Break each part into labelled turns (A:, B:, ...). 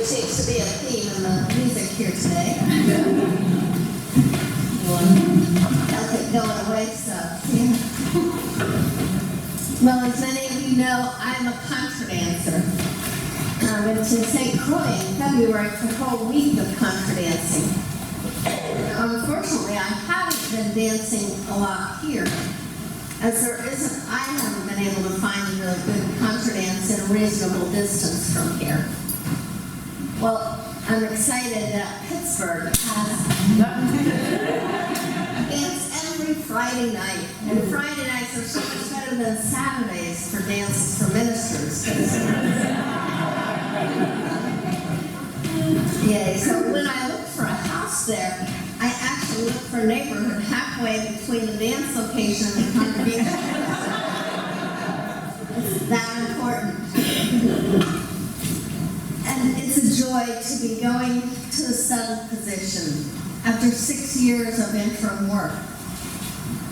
A: seems to be a theme in the music here today. Help it going away stuff. Yeah. Well, as many of you know, I'm a contra dancer. I went to St. Croix in February for a whole week of contra dancing. Unfortunately, I haven't been dancing a lot here, as I haven't been able to find a really good contra dance in a reasonable distance from here. Well, I'm excited that Pittsburgh has dance every Friday night. And Friday nights are so much better than Saturdays for dances for ministers. Yay, so when I looked for a house there, I actually looked for a neighborhood halfway between the dance location and the congregation. It's that important. And it's a joy to be going to the settled position after 6 years of interim work.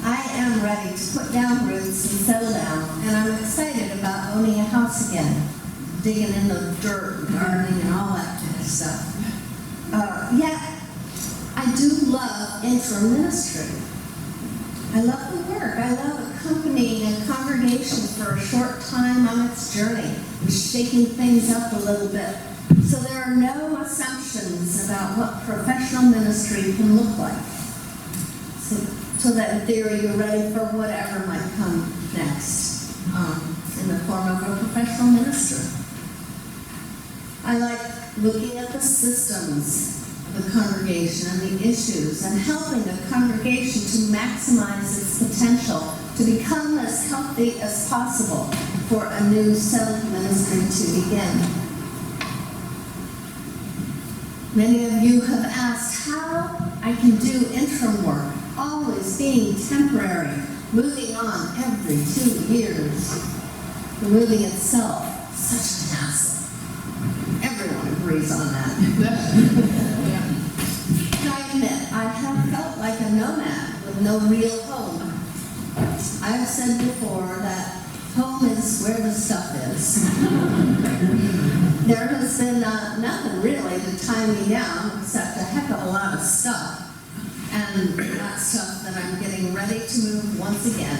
A: I am ready to put down roots and settle down, and I'm excited about owning a house again, digging in the dirt and gardening and all that kind of stuff. Yet, I do love interim ministry. I love the work. I love accompanying a congregation for a short time on its journey, shaking things up a little bit. So there are no assumptions about what professional ministry can look like. So that in theory you're ready for whatever might come next in the form of a professional minister. I like looking at the systems of the congregation and the issues and helping a congregation to maximize its potential to become as healthy as possible for a new settled ministry to begin. Many of you have asked how I can do interim work, always being temporary, moving on every 2 years. The moving itself, such a hassle. Everyone agrees on that. I admit, I have felt like a nomad with no real home. I've said before that home is where the stuff is. There has been nothing really to tie me down except a heck of a lot of stuff. And that stuff that I'm getting ready to move once again.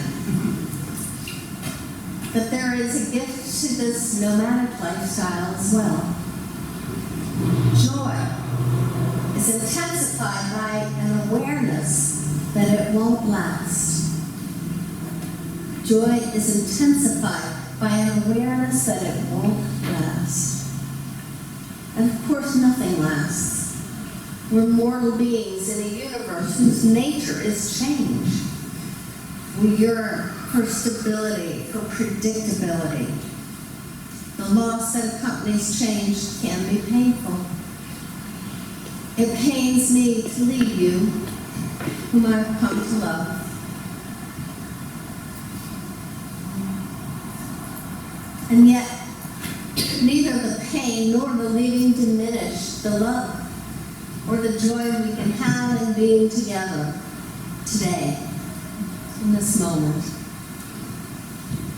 A: But there is a gift to this nomadic lifestyle as well. Joy is intensified by an awareness that it won't last. Joy is intensified by an awareness that it won't last. And of course, nothing lasts. We're mortal beings in a universe whose nature is change. We yearn for stability, for predictability. The loss that accompanies change can be painful. It pains me to leave you, whom I've come to love. And yet, neither the pain nor the leaving diminish the love or the joy we can have in being together today, in this moment.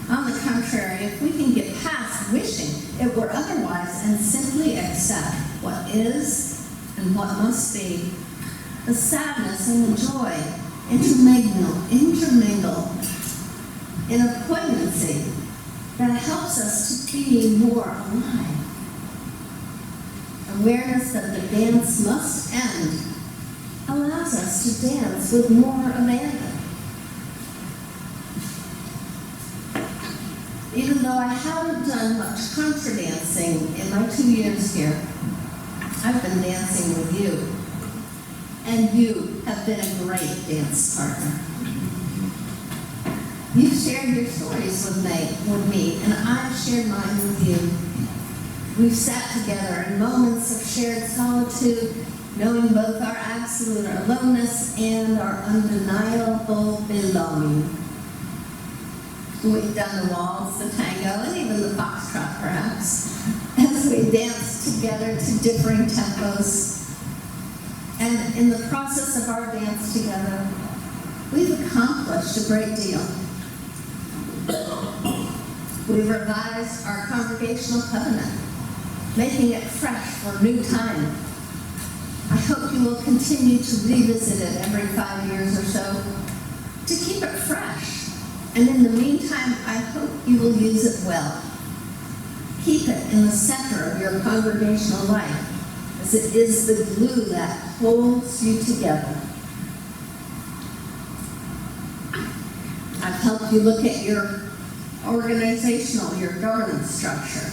A: On the contrary, if we can get past wishing it were otherwise and simply accept what is and what must be, the sadness and the joy intermingle in a poignancy that helps us to be more alive. Awareness that the dance must end allows us to dance with more abandon. Even though I haven't done much contra dancing in my 2 years here, I've been dancing with you. And you have been a great dance partner. You've shared your stories with me, and I've shared mine with you. We've sat together in moments of shared solitude, knowing both our absolute aloneness and our undeniable belonging. We've done the waltz, the tango, and even the foxtrot, perhaps, as we danced together to differing tempos. And in the process of our dance together, we've accomplished a great deal. We've revised our congregational covenant. making it fresh for a new time. I hope you will continue to revisit it every 5 years or so to keep it fresh. And in the meantime, I hope you will use it well. Keep it in the center of your congregational life, as it is the glue that holds you together. I've helped you look at your governance structure,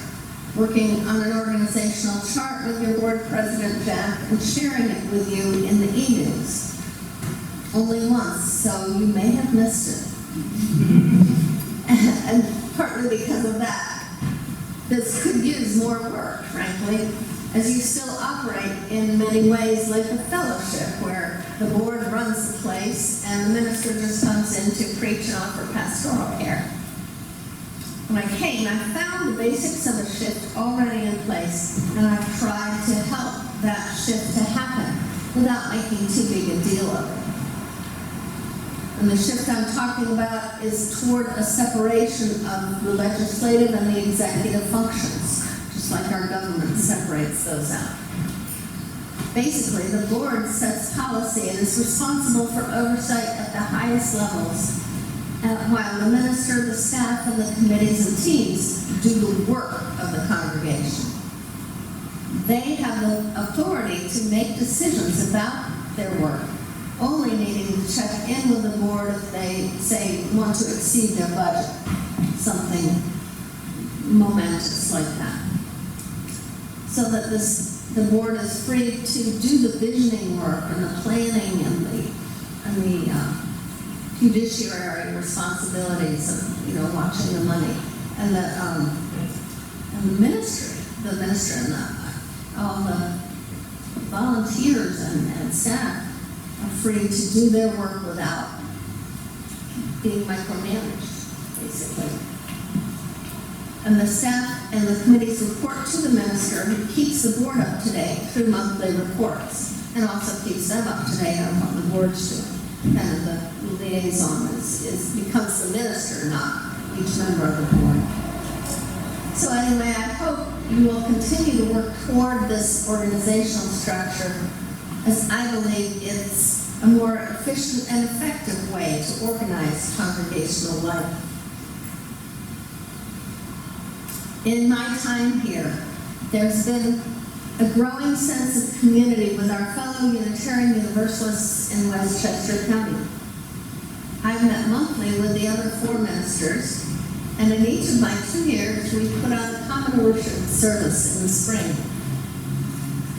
A: working on an organizational chart with your board president, Jack, and sharing it with you in the e-news. Only once, so you may have missed it. And partly because of that, this could use more work, frankly, as you still operate in many ways like a fellowship where the board runs the place and the minister just comes in to preach and offer pastoral care. When I came, I found the basics of a shift already in place, and I've tried to help that shift to happen without making too big a deal of it. And the shift I'm talking about is toward a separation of the legislative and the executive functions, just like our government separates those out. Basically, the board sets policy and is responsible for oversight at the highest levels, while the minister, the staff, and the committees and teams do the work of the congregation. They have the authority to make decisions about their work, only needing to check in with the board if they, say, want to exceed their budget, something momentous like that. So that the board is free to do the visioning work and the planning and the judiciary responsibilities of watching the money, and the ministry and all the volunteers and staff are free to do their work without being micromanaged, basically. And the staff and the committees report to the minister, who keeps the board up to date through monthly reports, and also keeps them up to date on what the board's doing. And the liaison becomes the minister, not each member of the board. So anyway, I hope you will continue to work toward this organizational structure, as I believe it's a more efficient and effective way to organize congregational life. In my time here, there's been a growing sense of community with our fellow Unitarian Universalists in Westchester County. I've met monthly with the other 4 ministers, and in each of my 2 years, we put on a common worship service in the spring.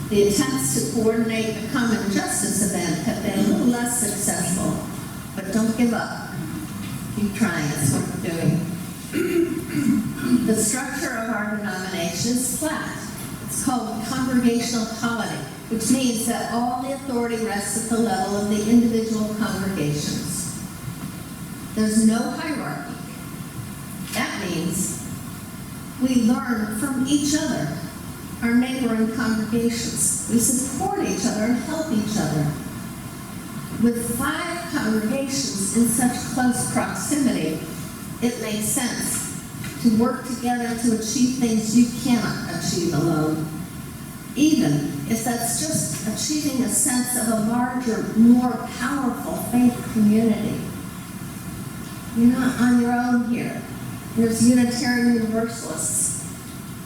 A: The attempts to coordinate a common justice event have been a little less successful, but don't give up. Keep trying, that's what we're doing. The structure of our denomination is flat. It's called congregational polity, which means that all the authority rests at the level of the individual congregations. There's no hierarchy. That means we learn from each other, our neighboring congregations. We support each other and help each other. With 5 congregations in such close proximity, it makes sense to work together to achieve things you cannot achieve alone, even if that's just achieving a sense of a larger, more powerful faith community. You're not on your own here. There's Unitarian Universalists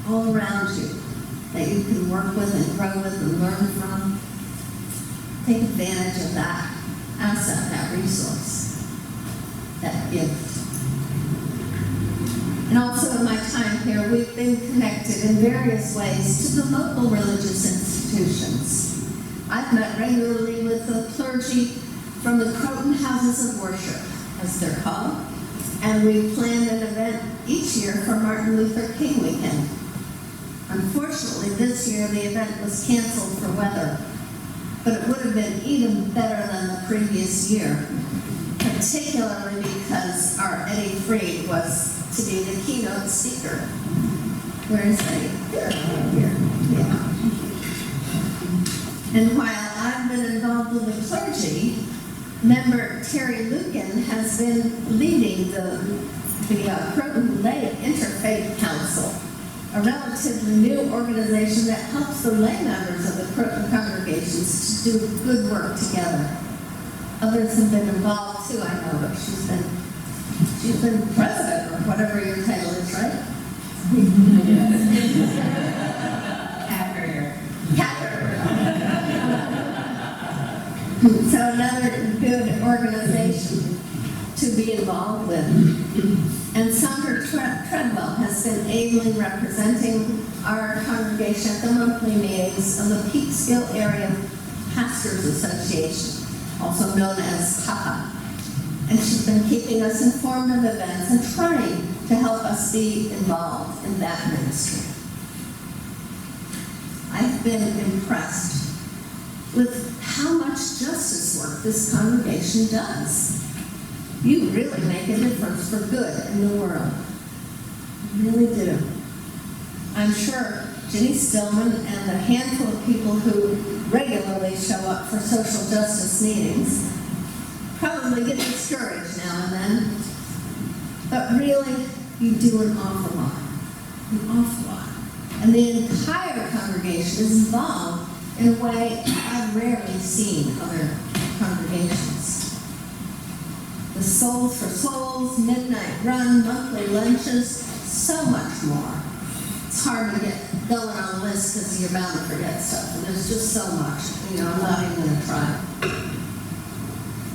A: all around you that you can work with and grow with and learn from. Take advantage of that asset, that resource, that gift. And also in my time here, we've been connected in various ways to the local religious institutions. I've met regularly with the clergy from the Croton Houses of Worship, as they're called, and we planned an event each year for Martin Luther King weekend. Unfortunately, this year the event was canceled for weather, but it would have been even better than the previous year, particularly because our Eddie Freed was to be the keynote speaker. Where is Eddie? Here. Yeah. And while I've been involved with the clergy, member Terry Lucan has been leading the Croton Lay Interfaith Council, a relatively new organization that helps the lay members of the congregations to do good work together. Others have been involved too, I know, but she's been president or whatever your title is, right? So another good organization to be involved with. And Sandra Treadwell has been ably representing our congregation at the monthly meetings of the Peekskill Area Pastors Association, also known as PAPA. And she's been keeping us informed of events and trying to help us be involved in that ministry. I've been impressed with how much justice work this congregation does. You really make a difference for good in the world. You really do. I'm sure Ginny Stillman and the handful of people who regularly show up for social justice meetings probably get discouraged now and then, but really, you do an awful lot. An awful lot. And the entire congregation is involved in a way I've rarely seen other congregations. The Souls for Souls, Midnight Run, monthly lunches, so much more. It's hard to get going on the list because you're bound to forget stuff, and there's just so much. I'm not even going to try.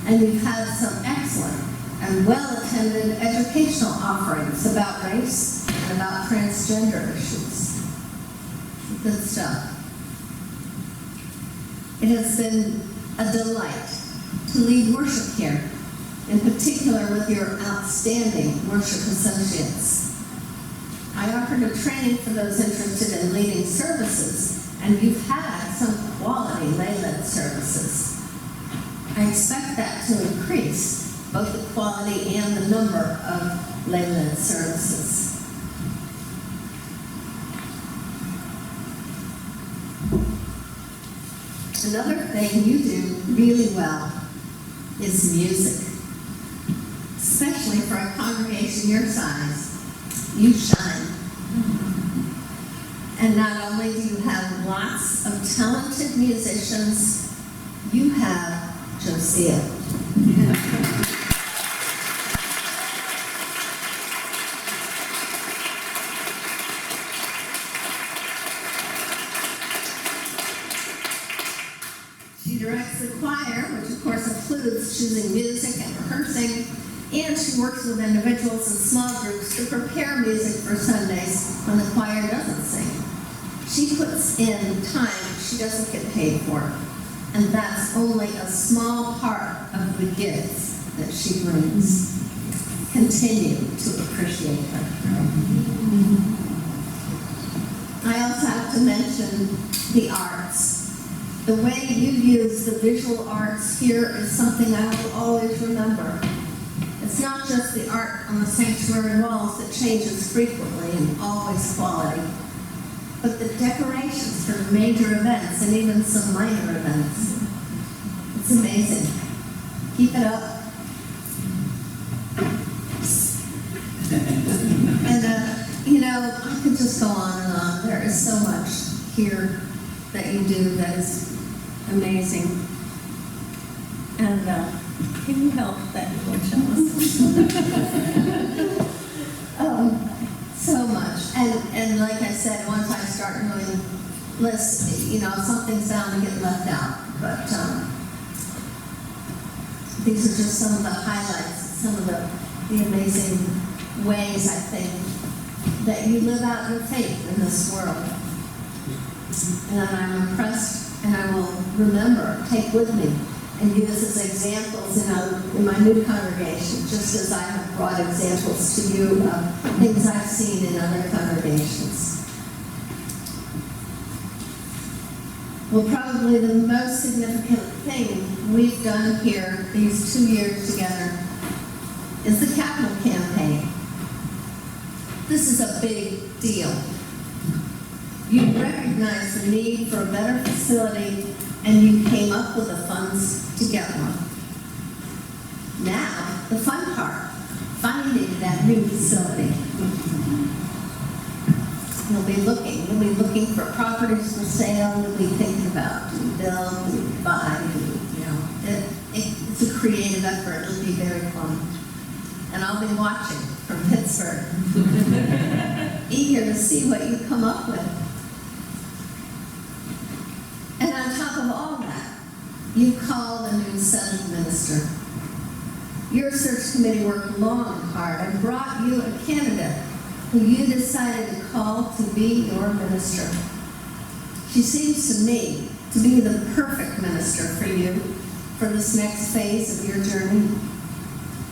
A: And we've had some excellent and well-attended educational offerings about race and about transgender issues. Good stuff. It has been a delight to lead worship here, in particular with your outstanding worship associates. I offered a training for those interested in leading services, and you've had some quality lay-led services. I expect that to increase both the quality and the number of lay-led services. Another thing you do really well is music. Especially for a congregation your size, you shine. And not only do you have lots of talented musicians, you have Josiah. She directs the choir, which of course includes choosing music and rehearsing, and she works with individuals and small groups to prepare music for Sundays when the choir doesn't sing. She puts in time she doesn't get paid for, and that's only a small part of the gifts that she brings. Continue to appreciate her. I also have to mention the arts. The way you use the visual arts here is something I will always remember. It's not just the art on the sanctuary walls that changes frequently and always quality, but the decorations for major events and even some minor events. It's amazing. Keep it up. And, I could just go on and on. There is so much here that you do that is amazing. And can you help that little cellist? So much. And like I said, once I start doing lists, something's bound to get left out. But these are just some of the highlights, some of the amazing ways, I think, that you live out your faith in this world. And I'm impressed, and I will remember, take with me, and use as examples in my new congregation, just as I have brought examples to you of things I've seen in other congregations. Well, probably the most significant thing we've done here these 2 years together is the capital campaign. This is a big deal. You recognize the need for a better facility, and you came up with the funds to get one. Now, the fun part, finding that new facility. You'll be looking. You'll be looking for properties for sale. You'll be thinking about, do we build, do we buy, it's a creative effort. It'll be very fun. And I'll be watching from Pittsburgh, eager to see what you come up with. And on top of all that, you called a new settled minister. Your search committee worked long and hard and brought you a candidate who you decided to call to be your minister. She seems to me to be the perfect minister for you for this next phase of your journey.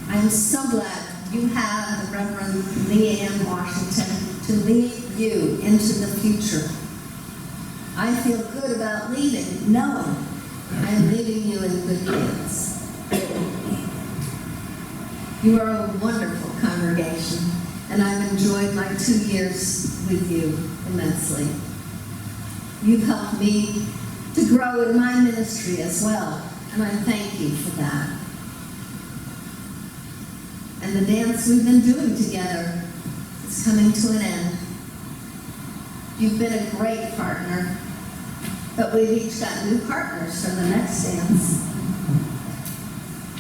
A: I am so glad you have the Reverend Leanne Washington to lead you into the future. I feel good about leaving, knowing I am leaving you in good hands. You are a wonderful congregation, and I've enjoyed my 2 years with you immensely. You've helped me to grow in my ministry as well, and I thank you for that. And the dance we've been doing together is coming to an end. You've been a great partner, but we've each got new partners for the next dance.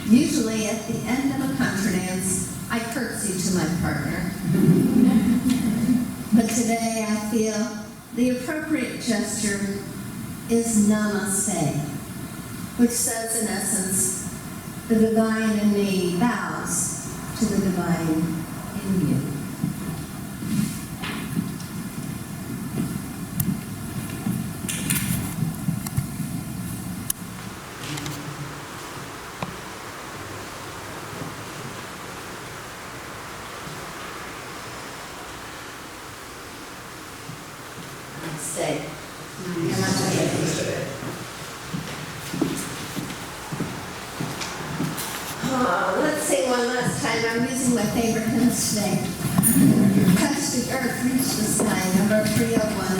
A: Usually at the end of a contra dance, I curtsy to my partner. But today I feel the appropriate gesture is namaste, which says in essence, the divine in me bows to the divine in you. Stay. Oh, let's sing one last time. I'm using my favorite hymns today. Touch the earth, reach the sky, number 301.